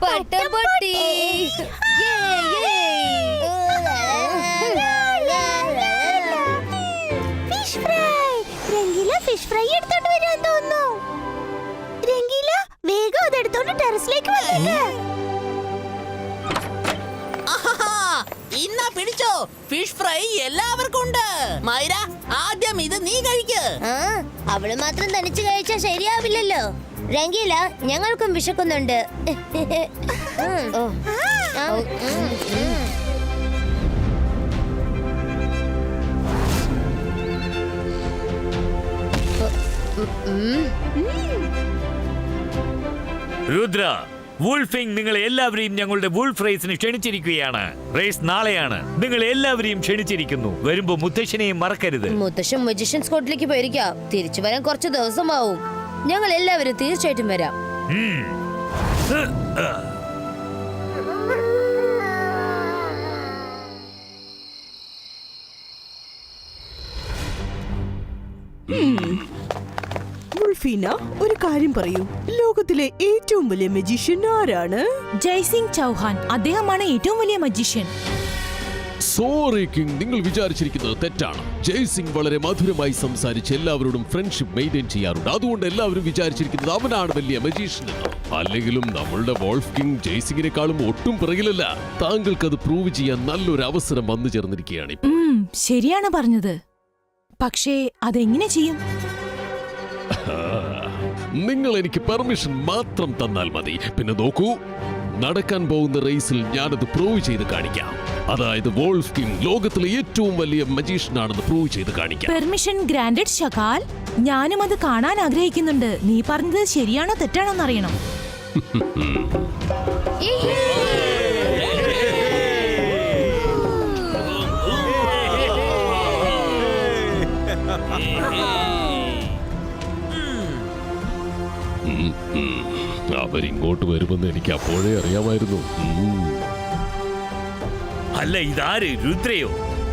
പട്ടപൊട്ടി. Fish fry. Rangeela fish fry എടുത്തോണ്ട് വരാൻ തോന്നുന്നു. രംഗീല വേഗം അതെടുത്തോണ്ട് ടെറസിലേക്ക് വന്നേക്ക്. ഇന്നാ പിടിച്ചോ, ഫിഷ് ഫ്രൈ എല്ലാവർക്കും ഉണ്ട്. മൈര, ആദ്യം ഇത് നീ കഴിക്ക്. അവള് മാത്രം തനിച്ച് കഴിച്ചാ ശരിയാവില്ലല്ലോ. രംഗീല, ഞങ്ങൾക്കും വിശക്കുന്നുണ്ട്. രുദ്ര, വൂൾഫിംഗ് നിങ്ങൾ എല്ലാവരെയും ഞങ്ങളുടെ വൂൾഫ് റേസിന് ക്ഷണിച്ചിരിക്കുകയാണ്. റേസ് നാളെയാണ്. നിങ്ങൾ എല്ലാവരെയും ക്ഷണിച്ചിരിക്കുന്നു. വരുമ്പോ മുത്തശ്ശനെയും മറക്കരുത്. മുത്തശ്ശൻ മജിഷ്യൻ സ്കോട്ടിലേക്ക് പോയിരിക്കാം. തിരിച്ചു വരാൻ കുറച്ച് ദിവസമാവും. ഞങ്ങൾ എല്ലാവരും തീർച്ചയായിട്ടും വരാം. വുൾഫീന, ഒരു കാര്യം പറയൂ. ലോകത്തിലെ ഏറ്റവും വലിയ മജീഷ്യൻ ആരാണ്? ജയ്സിംഗ് ചൗഹാൻ. അദ്ദേഹമാണ് ഏറ്റവും വലിയ മജീഷ്യൻ. സോറി കിങ്, നിങ്ങൾ വിചാരിച്ചിരിക്കുന്നത് തെറ്റാണ്. ജയ്സിംഗ് വളരെ മധുരമായി സംസാരിച്ച് എല്ലാവരോടും ഫ്രണ്ട്ഷിപ്പ് മെയിൻറ്റെയിൻ ചെയ്യാറുണ്ട്. അതുകൊണ്ട് എല്ലാവരും വിചാരിച്ചിരിക്കുന്നത് അവനാണ് വലിയ മജീഷ്യൻ എന്ന്. അല്ലെങ്കിലും നമ്മളുടെ വോൾഫ് കിങ് ജയ്സിംഗിനെക്കാളും ഒട്ടും പിറകിലല്ല. താങ്കൾക്ക് അത് പ്രൂവ് ചെയ്യാൻ നല്ലൊരു അവസരം വന്നു ചേർന്നിരിക്കുകയാണ്. ശരിയാണ് പറഞ്ഞത്. പക്ഷേ അതെങ്ങനെ ചെയ്യും? നിങ്ങൾ എനിക്ക് പെർമിഷൻ മാത്രം തന്നാൽ മതി. പിന്നെ നോക്കൂ, നടക്കാൻ പോകുന്ന റേസിൽ ഞാനത് പ്രൂവ് ചെയ്ത് കാണിക്കാം. അതായത് വോൾഫ് കിങ് ലോകത്തിലെ ഏറ്റവും വലിയ മജീഷ്യൻ ആണെന്ന് പ്രൂവ് ചെയ്ത് കാണിക്കാം. Permission granted Shakaal. ഞാനും അത് കാണാൻ ആഗ്രഹിക്കുന്നുണ്ട്. നീ പറഞ്ഞത് ശരിയാണോ തെറ്റാണോ എന്നറിയണം. അവരിങ്ങോട്ട് വരുമെന്ന് എനിക്ക് അപ്പോഴേ അറിയാമായിരുന്നു. അല്ല, ഇതാര്? രുദ്രയോ?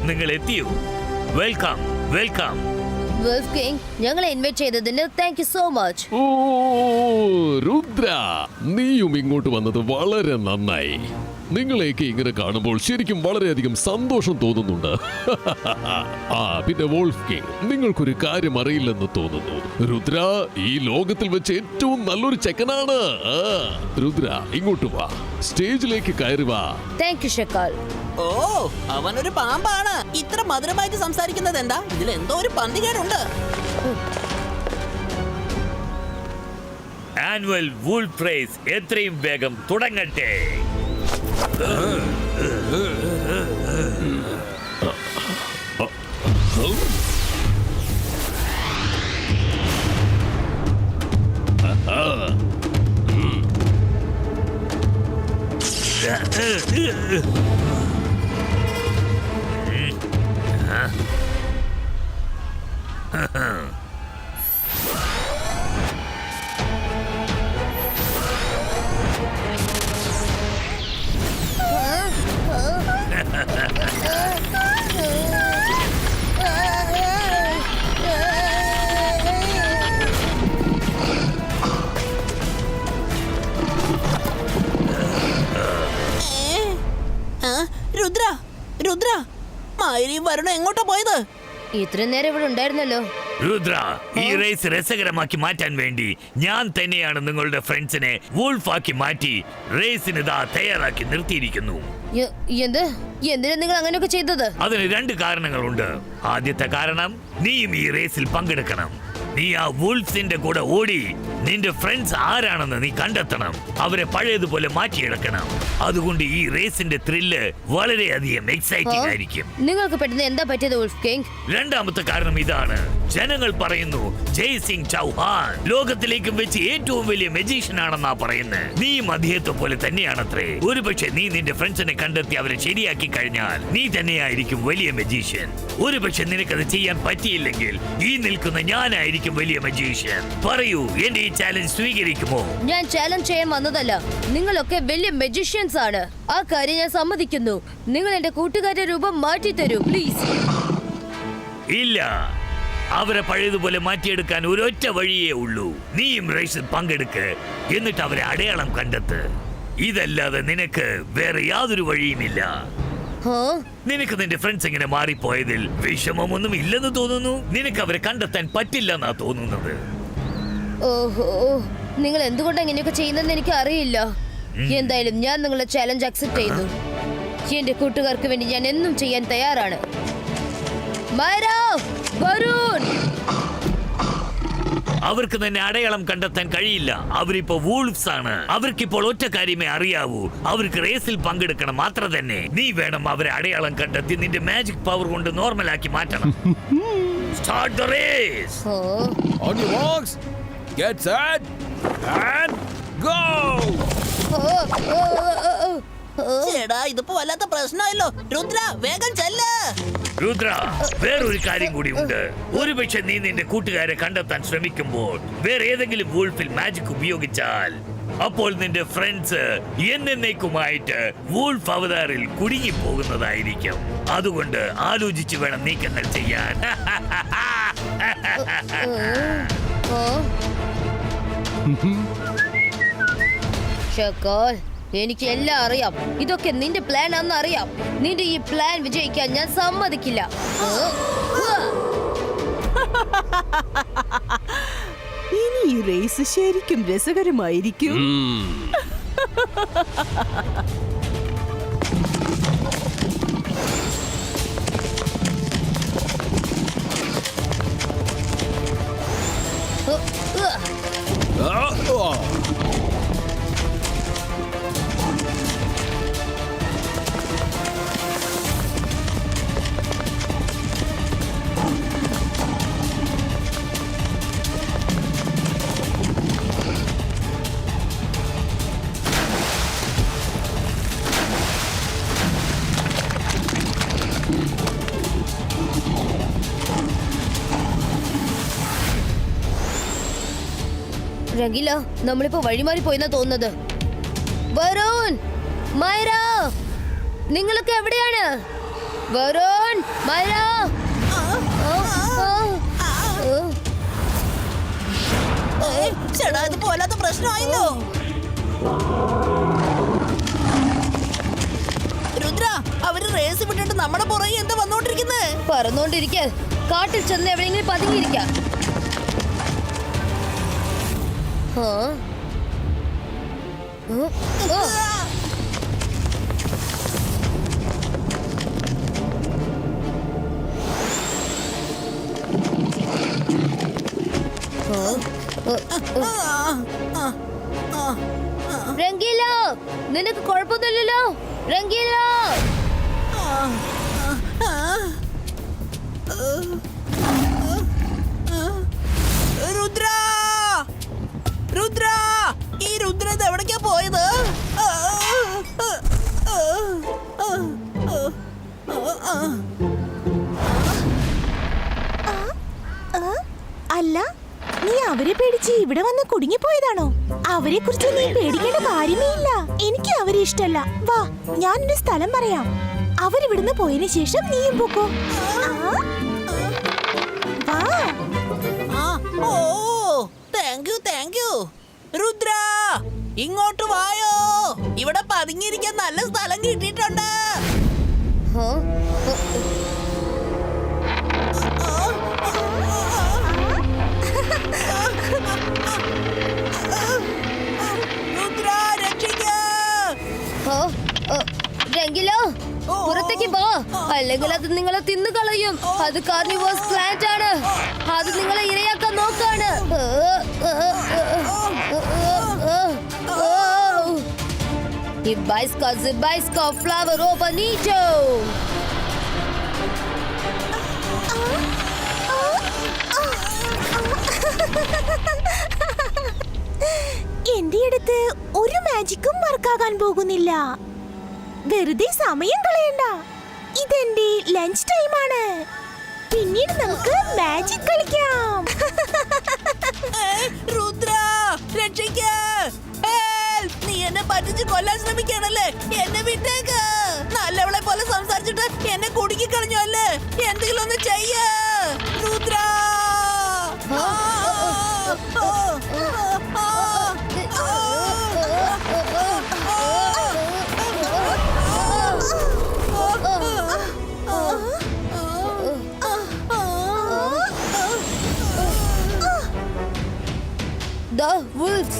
നിങ്ങൾ എത്തിയോ? Welcome, welcome. വോൾഫ് കിങ്, ഞങ്ങളെ ഇൻവൈറ്റ് ചെയ്തതിന് താങ്ക് യു സോ മച്ച്. ഓ രുദ്ര, നീയും ഇങ്ങോട്ട് വന്നത് വളരെ നന്നായി. നിങ്ങളെയൊക്കെ ഇങ്ങനെ കാണുമ്പോൾ ശരിക്കും വളരെയധികം സന്തോഷം തോന്നുന്നുണ്ട്. പിന്നെ വോൾഫ് കിങ്, നിങ്ങൾക്കൊരു കാര്യം അറിയില്ലെന്ന് തോന്നുന്നു. രുദ്ര ഈ ലോകത്തിൽ വെച്ച് ഏറ്റവും നല്ലൊരു ചെക്കനാണ്. രുദ്ര, ഇങ്ങോട്ട് വാ, സ്റ്റേജിലേക്ക് കയറി വാ. Thank you ഷക്കാൽ. ഓ, അവനൊരു പാമ്പാണ്. ഇത്ര മധുരമായിട്ട് സംസാരിക്കുന്നത് എന്താ? ഇതിൽ എന്തോ ഒരു പന്തികേടുണ്ട്. ആനുവൽ വൂൾഫ് റേസ് എത്രയും വേഗം തുടങ്ങട്ടെ. രുദ്ര, രുദ്ര, മൈരിയും വരുണും എങ്ങോട്ടാ പോയത്? ഇത്രയും നേരം ഇവിടെ ഉണ്ടായിരുന്നല്ലോ. രുദ്ര, ഈ റേസ് രസകരമാക്കി മാറ്റാൻ വേണ്ടി ഞാൻ തന്നെയാണ് നിങ്ങളുടെ ഫ്രണ്ട്സിനെ വൂൾഫാക്കി മാറ്റി റേസിന് ഇതാ തയ്യാറാക്കി നിർത്തിയിരിക്കുന്നു. എന്തിനാ നിങ്ങൾ അങ്ങനെയൊക്കെ ചെയ്തത്? അതിന് രണ്ട് കാരണങ്ങളുണ്ട്. ആദ്യത്തെ കാരണം, നീയും ഈ റേസിൽ പങ്കെടുക്കണം. നീ ആ വുൾഫ്സിന്റെ കൂടെ ഓടി നിന്റെ ഫ്രണ്ട്സ് ആരാണെന്ന് നീ കണ്ടെത്തണം. അവരെ പഴയതുപോലെ മാറ്റിയെടുക്കണം. അതുകൊണ്ട് ഈ റേസിന്റെ ത്രില്ല് വളരെയധികം എക്സൈറ്റിംഗ് ആയിരിക്കും. നിങ്ങൾക്ക് പെട്ടെന്ന് എന്താ പറ്റിയത് വുൾഫ് കിങ്? രണ്ടാമത്തെ കാരണം ഇതാണ്. ജനങ്ങൾ പറയുന്നു ജയ് സിംഗ് ചൗഹാൻ ലോകത്തിലേക്കും വെച്ച് ഏറ്റവും വലിയ മെജീഷ്യൻ ആണെന്നാ പറയുന്നത്. നീയും അദ്ദേഹത്തെ പോലെ തന്നെയാണത്രേ. ഒരുപക്ഷെ നീ നിന്റെ ഫ്രണ്ട്സിനെ കണ്ടെത്തി അവരെ ശരിയാക്കി കഴിഞ്ഞാൽ നീ തന്നെയായിരിക്കും വലിയ മെജീഷ്യൻ. ഒരുപക്ഷെ നിനക്കത് ചെയ്യാൻ പറ്റിയില്ലെങ്കിൽ ഈ നിൽക്കുന്ന ഞാനായിരിക്കും വലിയ മെജീഷ്യൻ. പറയൂ, എന്റെ ഈ ചാലഞ്ച് സ്വീകരിക്കുമോ? ഞാൻ ചാലഞ്ച് ചെയ്യാൻ വന്നതല്ല. നിങ്ങളൊക്കെ വലിയ മെജിഷ്യൻസ് ആണ്. ആ കാര്യം ഞാൻ സമ്മതിക്കുന്നു. നിങ്ങൾ എന്റെ കൂട്ടുകാരുടെ രൂപം മാറ്റി തരൂ പ്ലീസ്. ഇല്ല, അവരെ പഴയതുപോലെ മാറ്റിയെടുക്കാൻ ഒരൊറ്റ വഴിയേ ഉള്ളൂ. നീയും റേസിൽ പങ്കെടുക്ക്, എന്നിട്ട് അവരെ അടയാളം കണ്ടെത്ത്. ഇതല്ലാതെ നിനക്ക് വേറെ യാതൊരു വഴിയുമില്ല. നിനക്ക് നിന്റെ ഫ്രണ്ട്സ് ഇങ്ങനെ മാറിപ്പോയതിൽ വിഷമമൊന്നും ഇല്ലെന്ന് തോന്നുന്നു. നിനക്ക് അവരെ കണ്ടെത്താൻ പറ്റില്ലെന്നാ തോന്നുന്നത്. ഓഹോ, നിങ്ങൾ എന്തുകൊണ്ട് എങ്ങനെയൊക്കെ ചെയ്യുന്നതെന്ന് എനിക്ക് അറിയില്ല. എന്തായാലും ഞാൻ നിങ്ങളുടെ ചാലഞ്ച് അക്സെപ്റ്റ് ചെയ്യുന്നു. എന്റെ കൂട്ടുകാർക്ക് വേണ്ടി ഞാൻ എന്നും ചെയ്യാൻ തയ്യാറാണ്. മൈര, വരുൺ, അവർക്ക് തന്നെ അടയാളം കണ്ടെത്താൻ കഴിയില്ല. അവരിപ്പോ വൂൾഫ്സ് ആണ്. അവർക്കിപ്പോൾ ഒറ്റ കാര്യമേ അറിയാവൂ. അവർക്ക് റേസിൽ പങ്കെടുക്കണം, മാത്രം തന്നെ. നീ വേണം അവരെ അടയാളം കണ്ടെത്തി നിന്റെ മാജിക് പവർ കൊണ്ട് നോർമലാക്കി മാറ്റണം. Start the race. ഓ, On your marks, get set, and go! ഓ, ഓ, ഓ, ഓ, ഓ. ചേടാ, ഇതിപ്പോ വല്ലാത്ത പ്രശ്നമായല്ലോ. രുദ്ര, വേഗം ചെല്ല്. രുദ്ര, വേറൊരു കാര്യം കൂടി ഉണ്ട്. ഒരുപക്ഷെ നീ നിന്റെ കൂട്ടുകാരെ കണ്ടെത്താൻ ശ്രമിക്കുമ്പോൾ വേറെ ഏതെങ്കിലും വൂൾഫിൽ മാജിക് ഉപയോഗിച്ചാൽ അപ്പോൾ നിന്റെ ഫ്രണ്ട്സ് എന്നേക്കുമായിട്ട് വൂൾഫ് അവതാറിൽ കുടുങ്ങി പോകുന്നതായിരിക്കും. അതുകൊണ്ട് ആലോചിച്ച് വേണം നീക്കങ്ങൾ ചെയ്യാൻ. ഓ. ഷക്കാൽ, എനിക്ക് എല്ലാം അറിയാം. ഇതൊക്കെ നിന്റെ പ്ലാൻ ആണെന്ന് അറിയാം. നിന്റെ ഈ പ്ലാൻ വിജയിക്കാൻ ഞാൻ സമ്മതിക്കില്ല. ഇനി ഈ റേസ് ശരിക്കും രസകരമായിരിക്കും. രംഗില, നമ്മളിപ്പോ വഴിമാറി പോയെന്നാ തോന്നുന്നത്. വരുൺ, മൈര, നിങ്ങളൊക്കെ എവിടെയാണ്? വരുൺ, മൈര. ചേടാ, ഇതിപ്പോ വല്ലാത്ത പ്രശ്നമായല്ലോ. രുദ്ര, അവര് റേസ് വിട്ടിട്ട് നമ്മുടെ പുറകെ എന്താ വന്നോണ്ടിരിക്കുന്നത്? പറന്നോണ്ടിരിക്ക. കാട്ടിൽ ചെന്ന് എവിടെയെങ്കിലും പതുങ്ങിയിരിക്ക. രംഗീല, നിനക്ക് കുഴപ്പമൊന്നുമില്ലല്ലോ? രംഗീല, രുദ്ര, രുദ്ര, ഈ രുദ്ര എവിടേക്കാ പോയത്? അല്ല, നീ അവരെ പേടിച്ച് ഇവിടെ വന്ന് കുടുങ്ങിപ്പോയതാണോ? അവരെ കുറിച്ച് നീ പേടിക്കേണ്ട കാര്യമേ ഇല്ല. എനിക്ക് അവരെ ഇഷ്ടല്ല. വാ, ഞാനൊരു സ്ഥലം പറയാം. അവരിവിടുന്ന് പോയതിനു ശേഷം നീയും പോക്കോ. വാ. Oh, thank you, thank you. Rudra, ഇങ്ങോട്ട് വായോ. ഇവിടെ പതുങ്ങിയിരിക്കാൻ നല്ല സ്ഥലം കിട്ടിയിട്ടുണ്ട്. രുദ്ര, രക്ഷിക്കൂ. രംഗില, പുറത്തേക്ക് പോ. അല്ലെങ്കിൽ അത് നിങ്ങളെ തിന്നു കളയും. അത് കാർണിവേഴ്സ് പ്ലാന്റ് ആണ്. അത് നിങ്ങളെ ഇരയാക്കാൻ നോക്കാണ്. Ibaiska Zibaiska flower bonito. എന്റെ അടുത്ത് ഒരു മാജിക്കും വർക്കാകാൻ പോകുന്നില്ല. വെറുതെ സമയം കളയണ്ട. ഇതെന്റെ ലഞ്ച് ടൈമാണ്. പിന്നീട് നമുക്ക് മാജിക് കളിക്കാം. രുദ്ര രക്ഷിക്ക്. നീ എന്നെ പറ്റിച്ച് കൊല്ലാൻ ശ്രമിക്കാണല്ലേ? എന്നെ വിട്ടേക്ക്. നല്ലവളെ പോലെ സംസാരിച്ചിട്ട് എന്നെ കുടുക്കി കളഞ്ഞു അല്ലേ? എന്തെങ്കിലും ഒന്ന് ചെയ്യ രുദ്ര. The wolves.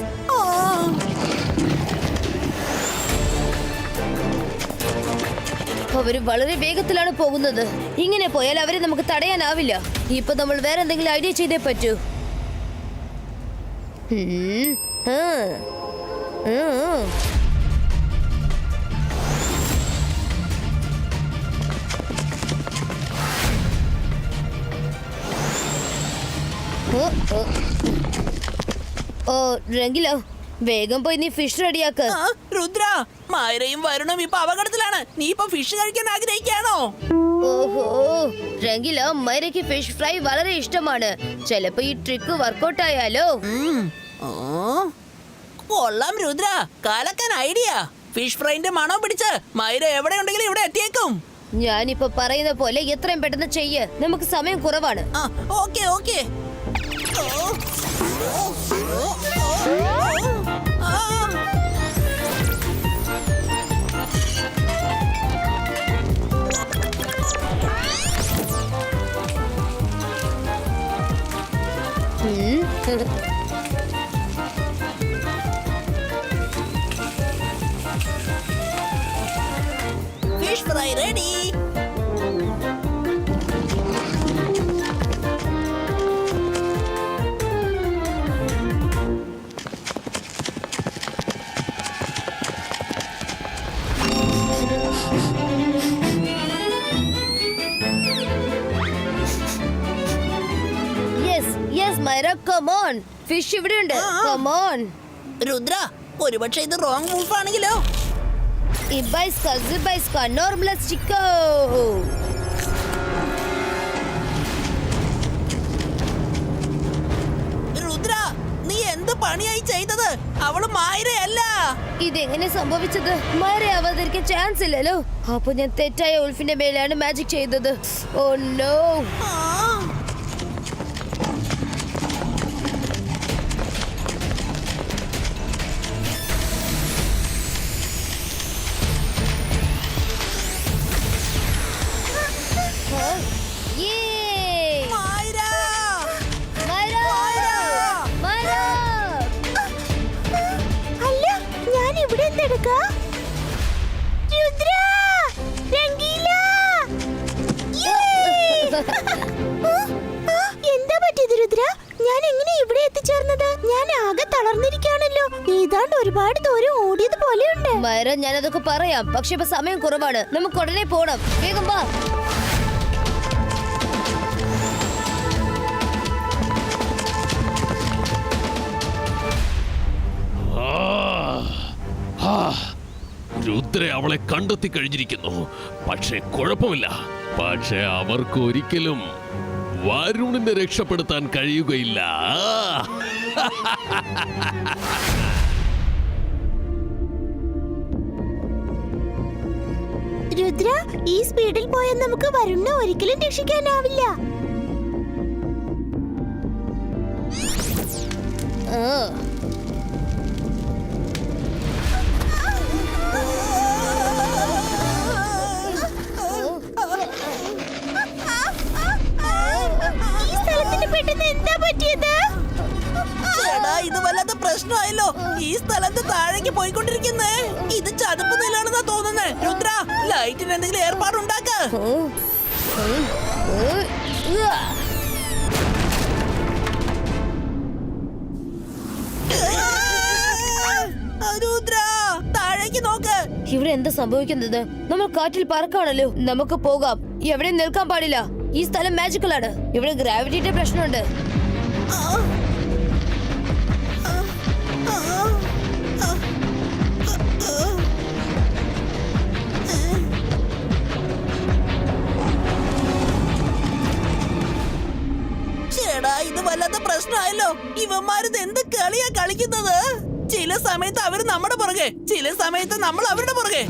അവര് വളരെ വേഗത്തിലാണ് പോകുന്നത്. ഇങ്ങനെ പോയാൽ അവരെ നമുക്ക് തടയാനാവില്ല. ഇപ്പൊ നമ്മൾ വേറെ എന്തെങ്കിലും ഐഡിയ ചെയ്തേ പറ്റൂ. ഓ രംഗിലോ, വേഗം പോയി നീ ഫിഷ് റെഡിയാക്ക്. രുദ്ര, മായരയും വരുണും ഇപ്പൊ അപകടത്തിലാണ്. നീ ഇപ്പൊ ഫിഷ് കഴിക്കാൻ ആഗ്രഹിക്കാണോ? ഓഹോ രംഗിലോ, മൈരയ്ക്ക് ഫിഷ് ഫ്രൈ വളരെ ഇഷ്ടമാണ്. ചിലപ്പോ ഈ ട്രിക്ക് വർക്കൗട്ട് ആയാലോ? കൊള്ളാം രുദ്ര, കാലക്കാൻ ഐഡിയ. ഫിഷ് ഫ്രൈന്റെ മണം പിടിച്ച് മൈര എവിടെ ഉണ്ടെങ്കിലും ഇവിടെ എത്തിയേക്കും. ഞാനിപ്പോ പറയുന്ന പോലെ എത്രയും പെട്ടെന്ന് ചെയ്യ്. നമുക്ക് സമയം കുറവാണ്. Okay okay. Fish fry ready. Maira, come on. Fish ഇവിടെയുണ്ട്. Come on. രുദ്ര, ഒരുപക്ഷെ ഇത് റോങ് മൂവ് ആണെങ്കിലോ? Ibaiska Zibaiska Normales Chico. Rudra, നീ എന്ത് പണിയായി ചെയ്തത്? അവള് മായരയല്ല. ഇതെങ്ങനെ സംഭവിച്ചത്? മൈര അവതരിക്കാൻ ചാൻസ് ഇല്ലല്ലോ. അപ്പൊ ഞാൻ തെറ്റായ ഉൾഫിന്റെ മേലാണ് മാജിക് ചെയ്തത്. Oh no. എന്താ പറ്റിയത് രുദ്ര? ഞാൻ എങ്ങനെ ഇവിടെ എത്തിച്ചേർന്നത്? ഞാൻ ആകെ തളർന്നിരിക്കുകയാണല്ലോ. ഏതാണ്ട് ഒരുപാട് ദൂരം ഓടിയത് പോലെയുണ്ട്. മൈര, ഞാനതൊക്കെ പറയാം, പക്ഷെ ഇപ്പൊ സമയം കുറവാണ്. നമുക്ക് ഉടനെ പോണം. വേഗം വാ. രുദ്ര അവളെ കണ്ടെത്തി കഴിഞ്ഞിരിക്കുന്നു. പക്ഷെ കുഴപ്പമില്ല. പക്ഷെ അവർക്ക് ഒരിക്കലും വരുണിനെ രക്ഷപ്പെടുത്താൻ കഴിയുകയില്ല. രുദ്ര, ഈ സ്പീഡിൽ പോയാൽ നമുക്ക് വരുണിനെ ഒരിക്കലും രക്ഷിക്കാനാവില്ല. ഇത് വല്ലാത്ത പ്രശ്നമായല്ലോ. ഈ സ്ഥലത്ത് താഴേക്ക് പോയിക്കൊണ്ടിരിക്കുന്നേ. ഇത് ചതുപ്പ് നിലാണെന്നാ തോന്നുന്നേ. രുദ്ര, ലൈറ്റിന് എന്തെങ്കിലും ഏർപ്പാടുണ്ടാക്ക. രുദ്ര, താഴേക്ക് നോക്ക്. ഇവിടെ എന്താ സംഭവിക്കുന്നത്? നമ്മൾ കാറ്റിൽ പറക്കാണല്ലോ. നമുക്ക് പോകാം. എവിടെയും നിൽക്കാൻ പാടില്ല. ഈ സ്ഥലം മാജിക്കൽ ആണ്. ഇവിടെ ഗ്രാവിറ്റിയുടെ പ്രശ്നമുണ്ട്. ചേടാ, ഇത് വല്ലാത്ത പ്രശ്നമായല്ലോ. ഇവന്മാരിത് എന്ത് കളിയാ കളിക്കുന്നത്? ചില സമയത്ത് അവര് നമ്മുടെ പുറകെ, ചില സമയത്ത് നമ്മൾ അവരുടെ പുറകെ.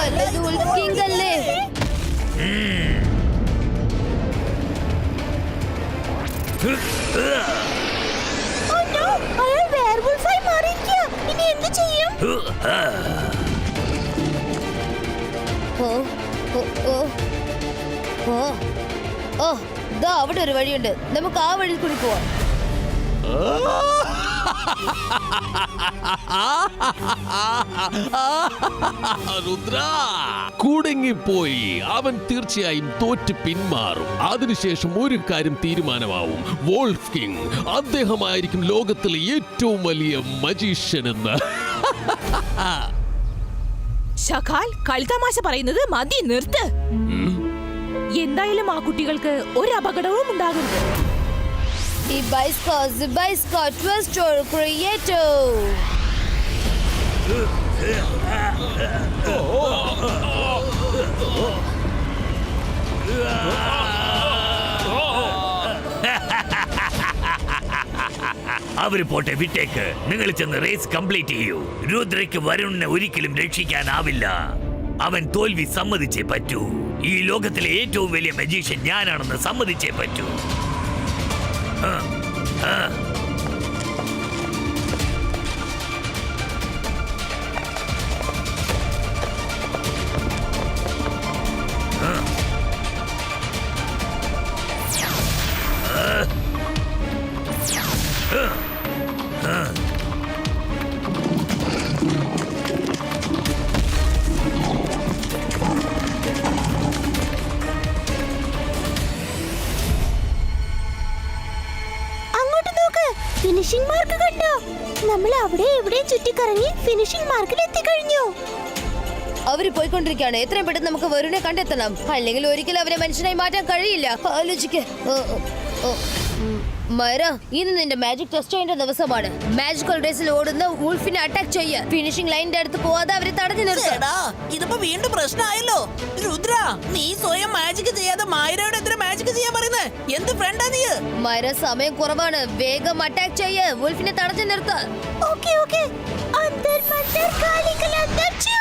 അല്ലത് Wolf King അല്ലേ? അയാൾ werewolf-ആയി മാറിയിരിക്കുകയാ. ഇനി എന്ത് ചെയ്യും? ഓ ഓ ഓ ഓ ഓ, ദാ അവിടെ ഒരു വഴിയുണ്ട്. നമുക്ക് ആ വഴിയിൽ കൂടി പോവാം. രുദ്ര കുടുങ്ങിപ്പോയി. അവൻ തീർച്ചയായും തോറ്റ് പിന്മാറും. അതിനുശേഷം ഒരു കാര്യം തീരുമാനമാവും. വോൾഫ് കിങ് അദ്ദേഹമായിരിക്കും ലോകത്തിലെ ഏറ്റവും വലിയ മജീഷ്യൻ എന്ന്. ശകാൽ, കളിതമാശ പറയുന്നത് മതി, നിർത്ത്. എന്തായാലും ആ കുട്ടികൾക്ക് ഒരു അപകടവും ഉണ്ടാകരുത്. ഈ ബൈസ്കോ ട്വിസ്റ്റർ ക്രിയേറ്റോ. അവര് പോട്ടെ, വിട്ടേക്ക്. നിങ്ങൾ ചെന്ന് റേസ് കംപ്ലീറ്റ് ചെയ്യൂ. രുദ്രയ്ക്ക് വരുണിനെ ഒരിക്കലും രക്ഷിക്കാനാവില്ല. അവൻ തോൽവി സമ്മതിച്ചേ പറ്റൂ. ഈ ലോകത്തിലെ ഏറ്റവും വലിയ മജീഷ്യൻ ഞാനാണെന്ന് സമ്മതിച്ചേ പറ്റൂ. ഫിനിഷിംഗ് മാർക്ക് കണ്ടോ? നമ്മൾ അവിടെ എവിടെ ചുറ്റിക്കറങ്ങി ഫിനിഷിംഗ് മാർക്കിൽ എത്തിക്കഴിഞ്ഞു. അവര് പോയിക്കൊണ്ടിരിക്കുകയാണ്. എത്രയും പെട്ടെന്ന് നമുക്ക് വരുണിനെ കണ്ടെത്തണം. അല്ലെങ്കിൽ ഒരിക്കലും അവരെ മനുഷ്യനായി മാറ്റാൻ കഴിയില്ല. ആലോചിക്ക്. മൈറ, ഇന്ന് നിന്റെ മാജിക് ടെസ്റ്റ് ചെയ്യേണ്ട ദിവസമാണ്. മാജിക്കൽ റേസിൽ ഓടുന്ന വൂൾഫിനെ അറ്റാക്ക് ചെയ്യ. ഫിനിഷിംഗ് ലൈനിന്റെ അടുത്ത് പോവാതെ അവരെ തടഞ്ഞു നിർത്തുക. ചേടാ, ഇതിപ്പോ വീണ്ടും പ്രശ്നമായല്ലോ. രുദ്ര, നീ സ്വയം മാജിക് ചെയ്യാതെ മായരോട് എത്ര മാജിക് ചെയ്യാൻ പറയുന്നേ? എന്ത് ഫ്രണ്ടാ നീ? മൈറ, സമയം കുറവാണ്. വേഗം അറ്റാക്ക് ചെയ്യ. വൂൾഫിനെ തടഞ്ഞു നിർത്തുക. Okay okay. അന്തർ മന്തർ കാലിക്കൽ അന്തർ ചൂ.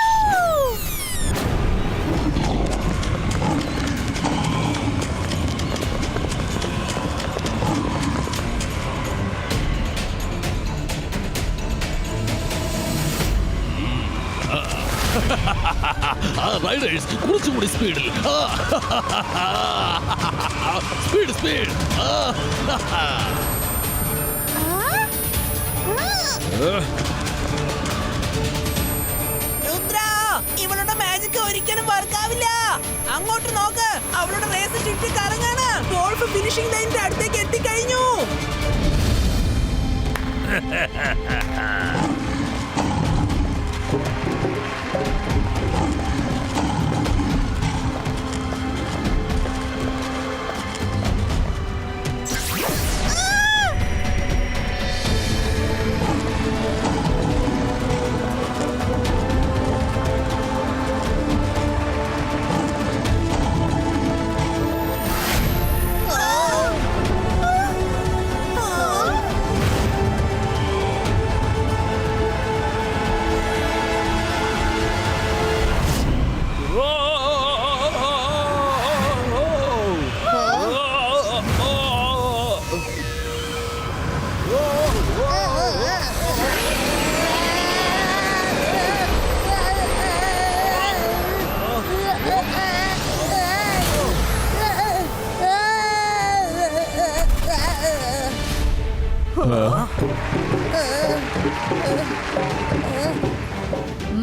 റൈഡേഴ്സ് കുറച്ചുകൂടി സ്പീഡിൽ. സ്പീഡ്. രുദ്ര, ഇവളുടെ മാജിക് ഒരിക്കലും വർക്കാവില്ല. അങ്ങോട്ട് നോക്ക്, അവളുടെ റേസ് ചുറ്റി കറങ്ങാണ്. ഗോൾഫ് ഫിനിഷിംഗ് ലൈനിന്റെ അടുത്തേക്ക് എത്തിക്കഴിഞ്ഞു.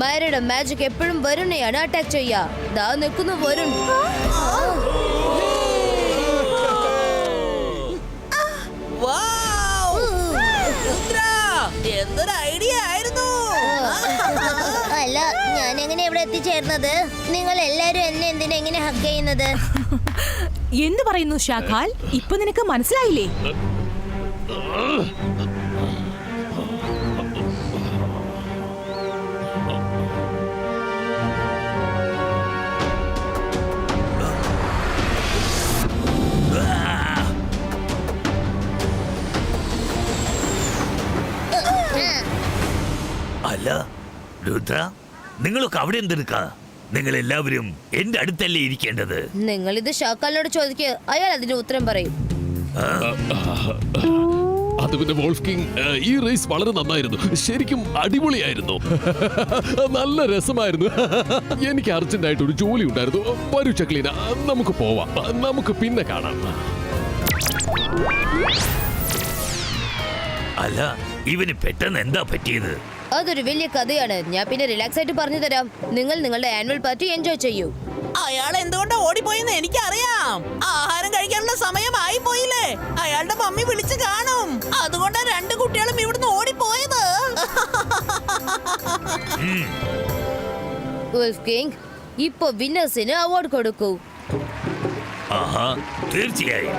മൈരയുടെ മാജിക് എപ്പോഴും വരുണിനെയാണ് അറ്റാക്ക് ചെയ്യാ. ദാ നിൽക്കുന്നു വരുൺ. വൗ! രുദ്ര, എന്തൊരു ഐഡിയ ആയിരുന്നു. അല്ല, ഞാൻ എങ്ങനെ ഇവിടെ എത്തിച്ചേർന്നത്? നിങ്ങൾ എല്ലാരും എന്നെ എന്തിനാ എങ്ങനെ ഹഗ് ചെയ്യുന്നത്? എന്ത് പറയുന്നു ഷാഖാൽ? ഇപ്പൊ നിനക്ക് മനസ്സിലായില്ലേ? അല്ല രുദ്ര, നിങ്ങളൊക്കെ അവിടെ എന്തെടുക്ക? നിങ്ങൾ എല്ലാവരും എന്റെ അടുത്തല്ലേ ഇരിക്കേണ്ടത്? നിങ്ങൾ ഇത് ഷാക്കാലിനോട് ചോദിക്കുക, അയാൾ അതിന് ഉത്തരം പറയും. അത് പിന്നെ വോൾഫ് കിങ്, ഈ റേസ് വളരെ നന്നായിരുന്നു. ശരിക്കും അടിപൊളിയായിരുന്നു. നല്ല രസമായിരുന്നു. എനിക്ക് അർജന്റായിട്ട് ഒരു ജോലി ഉണ്ടായിരുന്നു. വരൂ ചക്ലീന, നമുക്ക് പോവാം. നമുക്ക് പിന്നെ കാണാം. അല്ല, ഇവന് പെട്ടെന്ന് എന്താ പറ്റിയത്? അതൊരു വലിയ കഥയാണ്. ഞാൻ പിന്നെ റിലാക്സ് ആയിട്ട് പറഞ്ഞു തരാം. നിങ്ങൾ നിങ്ങളുടെ ആനുവൽ പാർട്ടി എൻജോയ് ചെയ്യൂ. അയാൾ എന്തുകൊണ്ടാ ഓടിപ്പോയെന്ന് എനിക്കറിയാം. ആഹാരം കഴിക്കാനുള്ള സമയമായി പോയില്ലേ? അയാളുടെ മമ്മി വിളിച്ചു കാണും. അതുകൊണ്ടാ രണ്ട് കുട്ടികളും ഇവിടുന്ന് ഓടിപ്പോയത്. വുൾഫ് കിങ്, ഇപ്പൊ വിന്നേഴ്സിന് അവാർഡ് കൊടുക്കൂ. ആഹാ, തീർച്ചയായും.